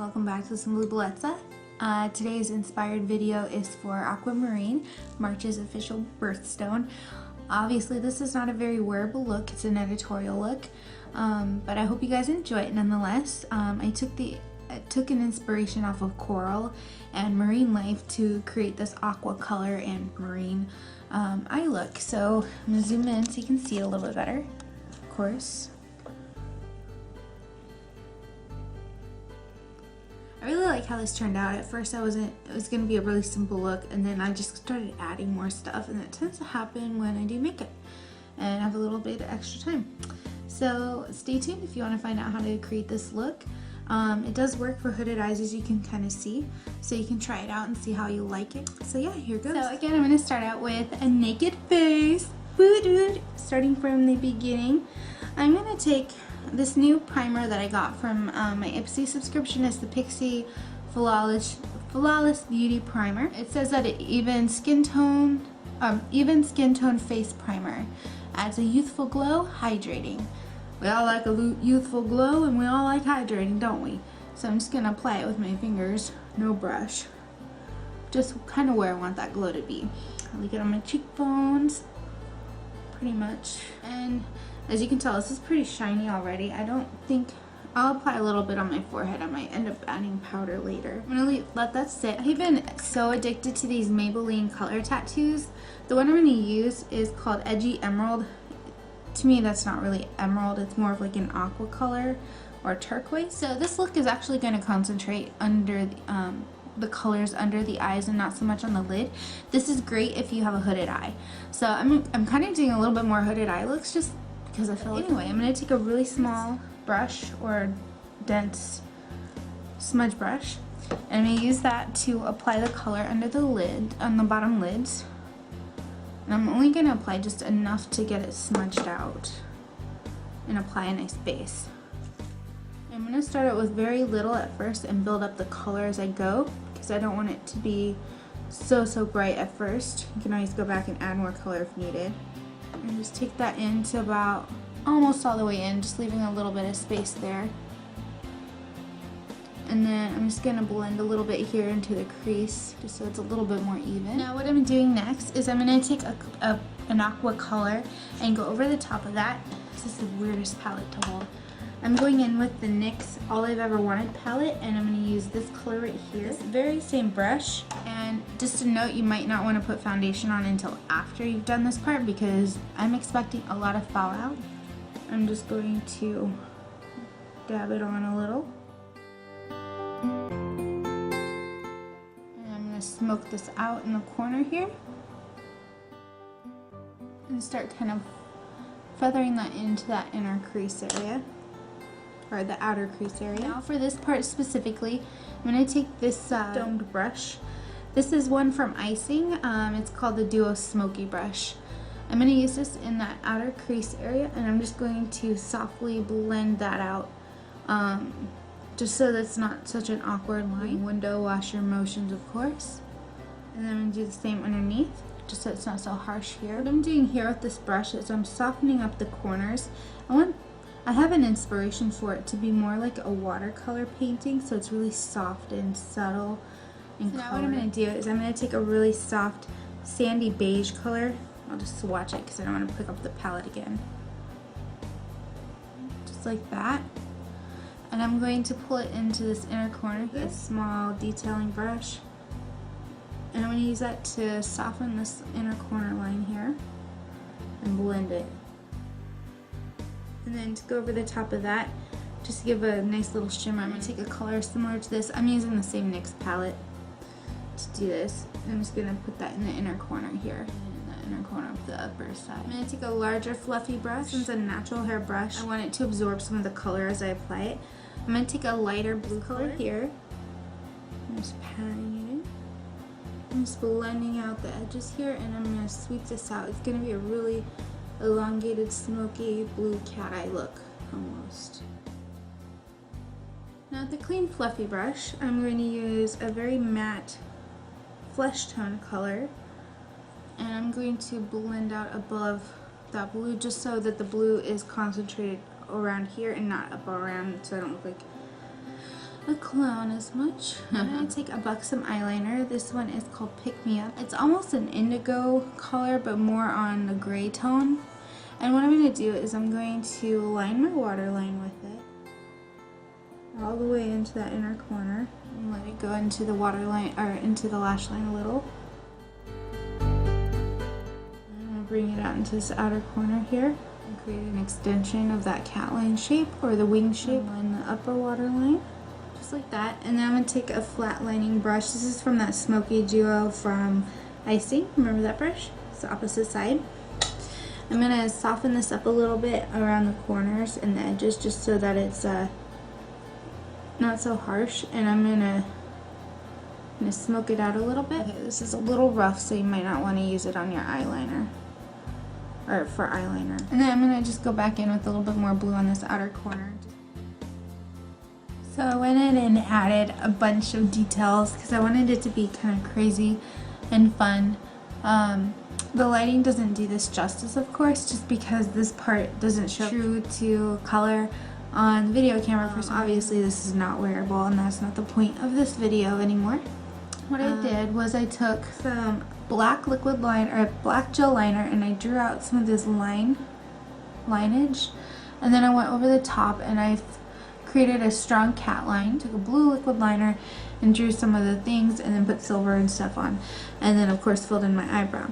welcome back to Simply Bellezza. Today's inspired video is for Aquamarine, March's official birthstone. Obviously this is not a very wearable look, it's an editorial look, but I hope you guys enjoy it nonetheless. I took an inspiration off of coral and marine life to create this aqua color and marine eye look. So I'm going to zoom in so you can see it a little bit better, of course. I really like how this turned out. At first it was going to be a really simple look, and then I just started adding more stuff, and that tends to happen when I do makeup and I have a little bit of extra time. So stay tuned if you want to find out how to create this look. It does work for hooded eyes, as you can kind of see, so you can try it out and see how you like it. So yeah, here goes. So again, I'm going to start out with a naked face. Starting from the beginning, I'm going to take this new primer that I got from my Ipsy subscription. Is the Pixie Flawless Beauty Primer. It says that it even skin tone face primer, adds a youthful glow, hydrating. We all like a youthful glow, and we all like hydrating, don't we? So I'm just gonna apply it with my fingers, no brush, just kind of where I want that glow to be. I like it on my cheekbones, pretty much. And as you can tell, this is pretty shiny already. I don't think I'll apply a little bit on my forehead. I might end up adding powder later. I'm gonna let that sit. I've been so addicted to these Maybelline color tattoos. The one I'm gonna use is called Edgy Emerald. To me, that's not really emerald. It's more of like an aqua color or turquoise. So this look is actually gonna concentrate under the colors under the eyes and not so much on the lid. This is great if you have a hooded eye. So I'm kind of doing a little bit more hooded eye looks just because I feel like. Anyway, I'm going to take a really small brush or dense smudge brush, and I'm going to use that to apply the color under the lid, on the bottom lids. And I'm only going to apply just enough to get it smudged out and apply a nice base. I'm going to start out with very little at first and build up the color as I go, because I don't want it to be so bright at first. You can always go back and add more color if needed. And just take that into about almost all the way in, just leaving a little bit of space there. And then I'm just going to blend a little bit here into the crease, just so it's a little bit more even. Now what I'm doing next is I'm going to take an aqua color and go over the top of that. This is the weirdest palette to hold. I'm going in with the NYX All I've Ever Wanted palette, and I'm going to use this color right here. This very same brush. And just a note, you might not want to put foundation on until after you've done this part, because I'm expecting a lot of fallout. I'm just going to dab it on a little. And I'm going to smoke this out in the corner here. And start kind of feathering that into that inner crease area, or the outer crease area. Now for this part specifically, I'm going to take this domed brush. This is one from Icing. It's called the Duo Smoky Brush. I'm going to use this in that outer crease area, and I'm just going to softly blend that out, just so that's not such an awkward line. Window washer motions, of course. And then I'm going to do the same underneath, just so it's not so harsh here. What I'm doing here with this brush is I'm softening up the corners. I have an inspiration for it to be more like a watercolor painting, so it's really soft and subtle in color. Now what I'm going to do is I'm going to take a really soft sandy beige color. I'll just swatch it because I don't want to pick up the palette again. Just like that. And I'm going to pull it into this inner corner with a small detailing brush. And I'm going to use that to soften this inner corner line here and blend it. And then to go over the top of that, just to give a nice little shimmer, I'm going to take a color similar to this. I'm using the same NYX palette to do this. I'm just going to put that in the inner corner here, in the inner corner of the upper side. I'm going to take a larger fluffy brush. This is a natural hair brush. I want it to absorb some of the color as I apply it. I'm going to take a lighter blue color here. I'm just patting it in. I'm just blending out the edges here, and I'm going to sweep this out. It's going to be a really elongated, smoky blue cat eye look, almost. Now with the clean fluffy brush, I'm going to use a very matte flesh tone color, and I'm going to blend out above that blue, just so that the blue is concentrated around here and not up around, so I don't look like a clown as much. I'm going to take a Buxom eyeliner. This one is called Pick Me Up. It's almost an indigo color, but more on the gray tone. And what I'm going to do is I'm going to line my waterline with it all the way into that inner corner and let it go into the waterline, or into the lash line a little. I'm going to bring it out into this outer corner here and create an extension of that cat line shape, or the wing shape, on the upper waterline, just like that. And then I'm going to take a flat lining brush. This is from that Smoky Duo from Icing. Remember that brush? It's the opposite side. I'm going to soften this up a little bit around the corners and the edges, just so that it's not so harsh, and I'm gonna smoke it out a little bit. Okay, this is a little rough, so you might not want to use it on your eyeliner, or for eyeliner. And then I'm gonna just go back in with a little bit more blue on this outer corner. So I went in and added a bunch of details because I wanted it to be kind of crazy and fun. The lighting doesn't do this justice, of course, just because this part doesn't show true to color on the video camera. Obviously this is not wearable, and that's not the point of this video anymore. What I did was I took some black liquid line, or black gel liner, and I drew out some of this lineage, and then I went over the top and I created a strong cat line. Took a blue liquid liner and drew some of the things, and then put silver and stuff on, and then of course filled in my eyebrow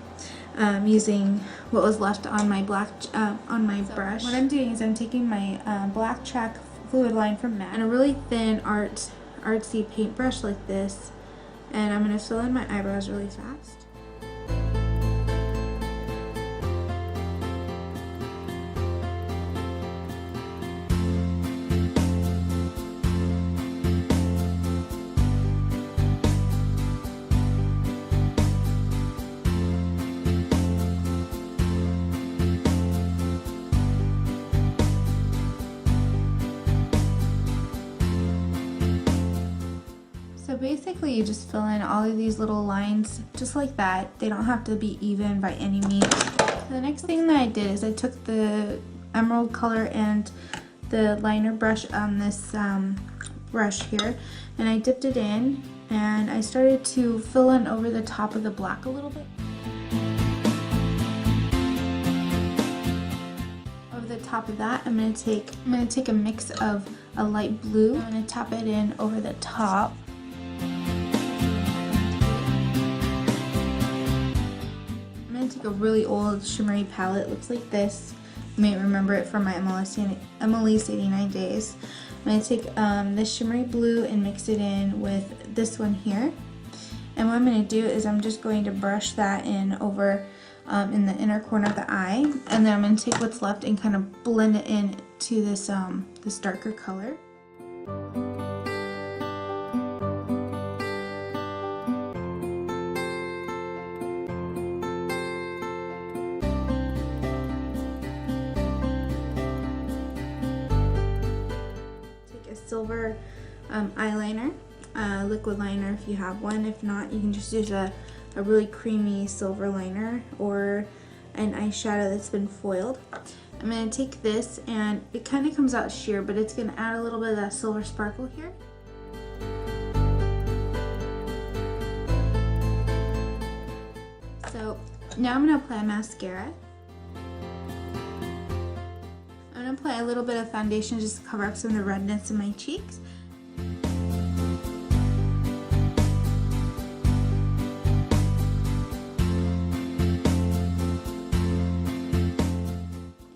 using what was left on my black brush. What I'm doing is I'm taking my black chalk fluid line from MAC and a really thin artsy paintbrush like this, and I'm going to fill in my eyebrows really fast. So basically you just fill in all of these little lines just like that. They don't have to be even by any means. The next thing that I did is I took the emerald color and the liner brush on this brush here, and I dipped it in, and I started to fill in over the top of the black a little bit. Over the top of that, I'm gonna take a mix of a light blue. I'm gonna tap it in over the top. A really old shimmery palette. Looks like this. You may remember it from my Emily's 89 days. I'm going to take this shimmery blue and mix it in with this one here. And what I'm going to do is I'm just going to brush that in over in the inner corner of the eye. And then I'm going to take what's left and kind of blend it in to this, this darker color. Silver eyeliner, liquid liner if you have one. If not, you can just use a really creamy silver liner or an eyeshadow that's been foiled. I'm going to take this, and it kind of comes out sheer, but it's going to add a little bit of that silver sparkle here. So now I'm going to apply mascara. I'm going to apply a little bit of foundation just to cover up some of the redness in my cheeks.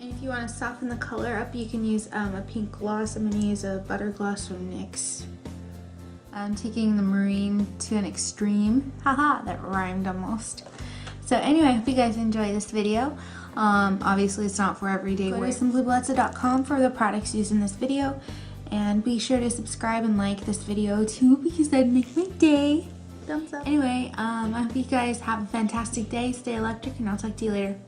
And if you want to soften the color up, you can use a pink gloss. I'm going to use a butter gloss from NYX. I'm taking the marine to an extreme. Haha, that rhymed almost. So anyway, I hope you guys enjoy this video. Obviously it's not for everyday wear. Go to simplyblitza.com for the products used in this video, and be sure to subscribe and like this video too, because that'd make my day. Thumbs up. Anyway, I hope you guys have a fantastic day. Stay electric, and I'll talk to you later.